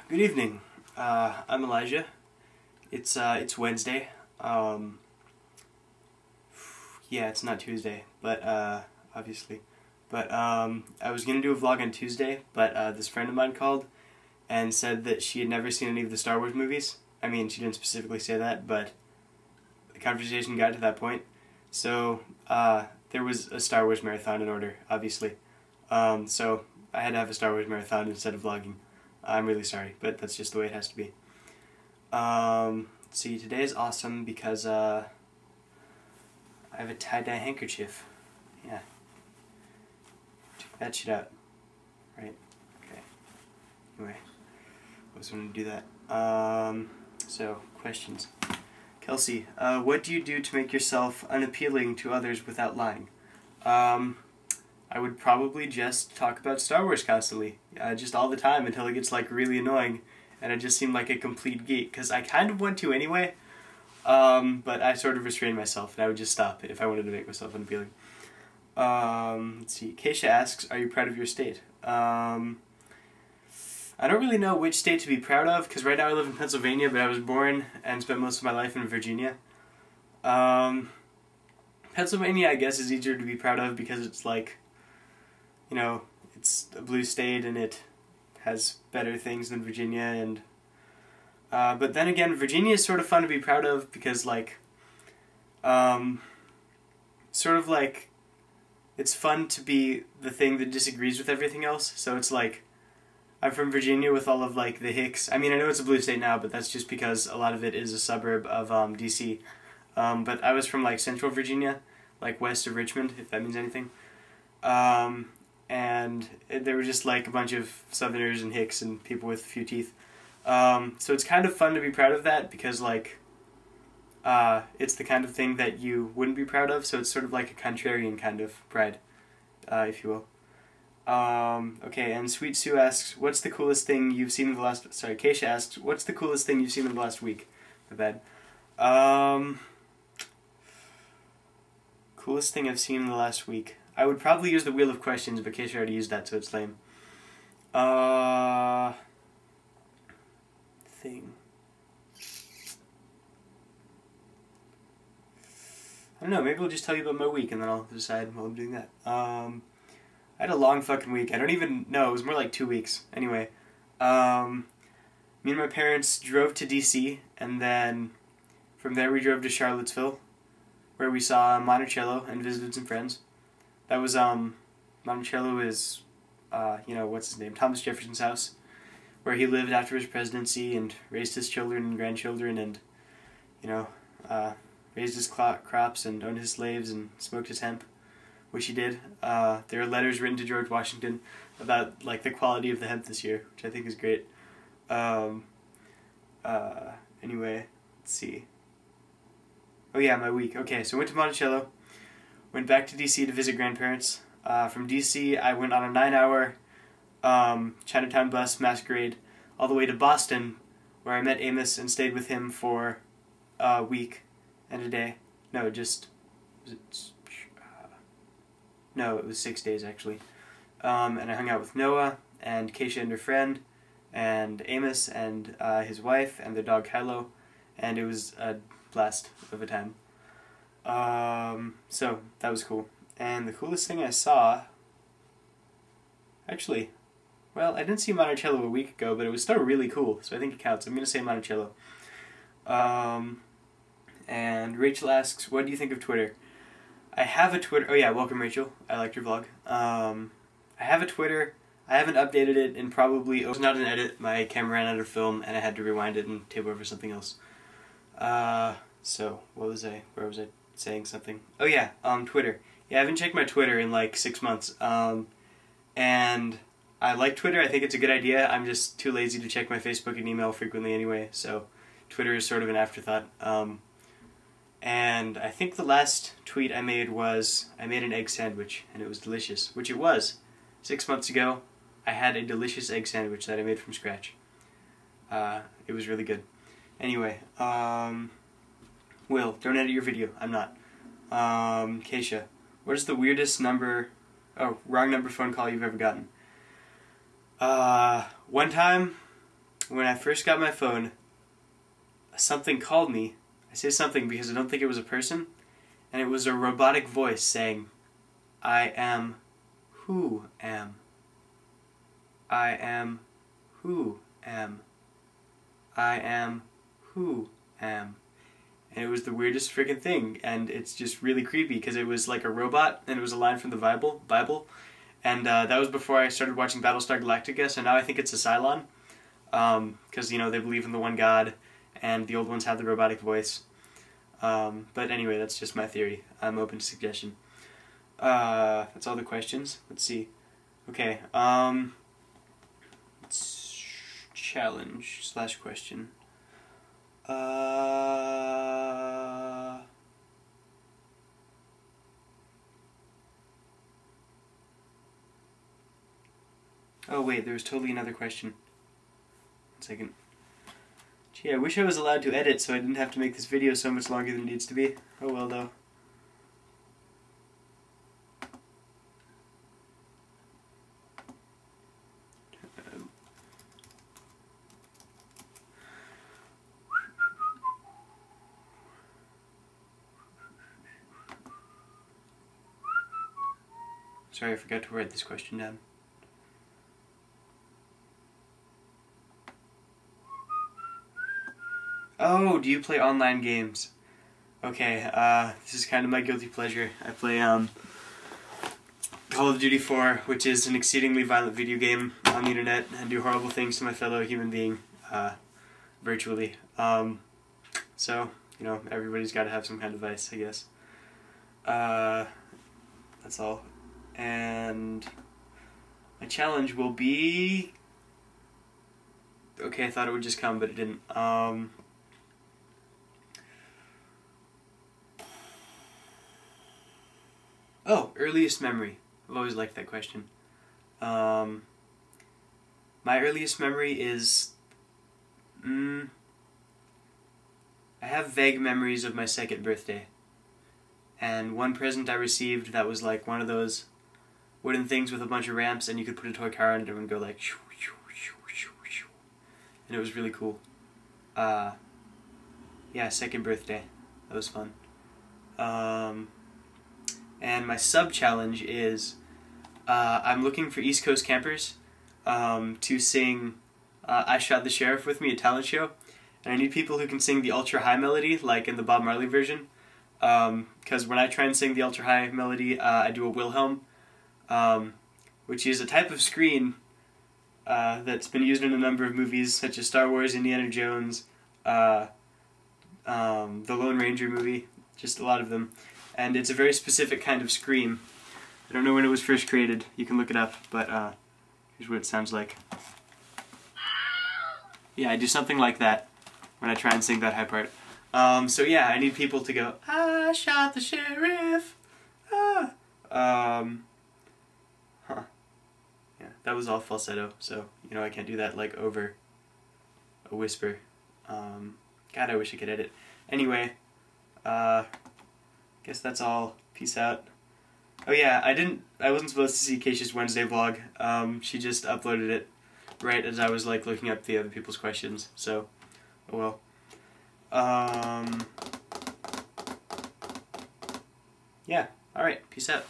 Good evening. I'm Elijah. It's Wednesday. Yeah, it's not Tuesday, but obviously. But I was gonna do a vlog on Tuesday, but this friend of mine called and said that she had never seen any of the Star Wars movies. I mean, she didn't specifically say that, but the conversation got to that point. So there was a Star Wars marathon in order, obviously. So I had to have a Star Wars marathon instead of vlogging. I'm really sorry, but that's just the way it has to be. Let's see, today is awesome because I have a tie-dye handkerchief. Yeah. Check that shit out. Right? Okay. Anyway, I was going to do that. So, questions. Kelsey, what do you do to make yourself unappealing to others without lying? I would probably just talk about Star Wars constantly, just all the time until it gets like really annoying and I just seem like a complete geek, because I kind of want to anyway, but I sort of restrain myself and I would just stop if I wanted to make myself unappealing. Let's see, Cassia asks, are you proud of your state? I don't really know which state to be proud of, because right now I live in Pennsylvania, but I was born and spent most of my life in Virginia. Pennsylvania, I guess, is easier to be proud of because it's like, you know, it's a blue state and it has better things than Virginia, and but then again, Virginia is sort of fun to be proud of because like, sort of like, it's fun to be the thing that disagrees with everything else. So it's like, I'm from Virginia with all of like the hicks. I mean, I know it's a blue state now, but that's just because a lot of it is a suburb of DC. But I was from like Central Virginia, like west of Richmond, if that means anything. And there were just like a bunch of Southerners and hicks and people with a few teeth. So it's kind of fun to be proud of that because like, it's the kind of thing that you wouldn't be proud of, so it's sort of like a contrarian kind of pride, if you will. Okay, and Sweet Sue asks, what's the coolest thing you've seen in the last... Sorry, Cassia asks, what's the coolest thing you've seen in the last week? My bad. Coolest thing I've seen in the last week. I would probably use the Wheel of Questions, but Cassia already used that, so it's lame. Thing. I don't know, maybe I'll just tell you about my week and then I'll decide while I'm doing that. I had a long fucking week. I don't even know, it was more like 2 weeks. Anyway, me and my parents drove to DC, and then from there we drove to Charlottesville, where we saw Monticello and visited some friends. That was, Monticello is, you know, what's his name, Thomas Jefferson's house, where he lived after his presidency and raised his children and grandchildren and, you know, raised his crops and owned his slaves and smoked his hemp, which he did. There are letters written to George Washington about like the quality of the hemp this year, which I think is great. Anyway, let's see. Oh yeah, my week. Okay, so I went to Monticello, went back to DC to visit grandparents. From DC, I went on a 9-hour Chinatown bus masquerade all the way to Boston, where I met Amos and stayed with him for a week and a day. No, just... no, it was 6 days actually. And I hung out with Noah and Cassia and her friend and Amos and his wife and their dog Kylo, and it was a blast of a time. So that was cool. And the coolest thing I saw, actually, well, I didn't see Monticello a week ago, but it was still really cool, so I think it counts. I'm gonna say Monticello. And Rachel asks, what do you think of Twitter? I have a Twitter. Oh yeah, welcome Rachel. I liked your vlog. I have a Twitter. I haven't updated it in probably... It was not an edit. My camera ran out of film and I had to rewind it and tape over something else. So, what was I... Where was I saying something? Oh yeah, Twitter. Yeah, I haven't checked my Twitter in like 6 months. And I like Twitter. I think it's a good idea. I'm just too lazy to check my Facebook and email frequently anyway, so Twitter is sort of an afterthought. And I think the last tweet I made was, I made an egg sandwich, and it was delicious, which it was. 6 months ago, I had a delicious egg sandwich that I made from scratch. It was really good. Anyway, Will, don't edit your video. I'm not. Cassia, what is the weirdest number, wrong number phone call you've ever gotten? One time, when I first got my phone, something called me. I say something because I don't think it was a person, and it was a robotic voice saying, I am who am. I am who am. I am who am. And it was the weirdest freaking thing, and it's just really creepy because it was like a robot, and it was a line from the Bible, and that was before I started watching Battlestar Galactica, so now I think it's a Cylon, because, you know, they believe in the one God, and the old ones have the robotic voice. But anyway, that's just my theory. I'm open to suggestion. That's all the questions. Let's see. Okay, let's challenge / question. Oh wait, there was totally another question. 1 second. Gee, I wish I was allowed to edit so I didn't have to make this video so much longer than it needs to be. Oh well though. Sorry, I forgot to write this question down. Oh, do you play online games? Okay, this is kind of my guilty pleasure. I play Call of Duty 4, which is an exceedingly violent video game on the internet, and do horrible things to my fellow human being, virtually. So, you know, everybody's got to have some kind of vice, I guess. That's all. And my challenge will be... Okay, I thought it would just come, but it didn't. Oh, earliest memory. I've always liked that question. My earliest memory is... I have vague memories of my 2nd birthday. And one present I received that was like one of those wooden things with a bunch of ramps, and you could put a toy car on it and go like... shoo, shoo, shoo, shoo, shoo. And it was really cool. Yeah, 2nd birthday. That was fun. And my sub-challenge is I'm looking for East Coast campers to sing I Shot the Sheriff with me, a talent show. And I need people who can sing the ultra-high melody, like in the Bob Marley version. Because when I try and sing the ultra-high melody, I do a Wilhelm, which is a type of scream that's been used in a number of movies, such as Star Wars, Indiana Jones, the Lone Ranger movie, just a lot of them. And it's a very specific kind of scream. I don't know when it was first created. You can look it up, but here's what it sounds like. Yeah, I do something like that when I try and sing that high part. So yeah, I need people to go, I shot the sheriff. Ah. Yeah, that was all falsetto, so, you know, I can't do that, like, over a whisper. God, I wish I could edit. Anyway, guess that's all. Peace out. Oh yeah, I wasn't supposed to see Cassia's Wednesday vlog. She just uploaded it right as I was, like, looking up the other people's questions, so, oh well. Yeah, alright, peace out.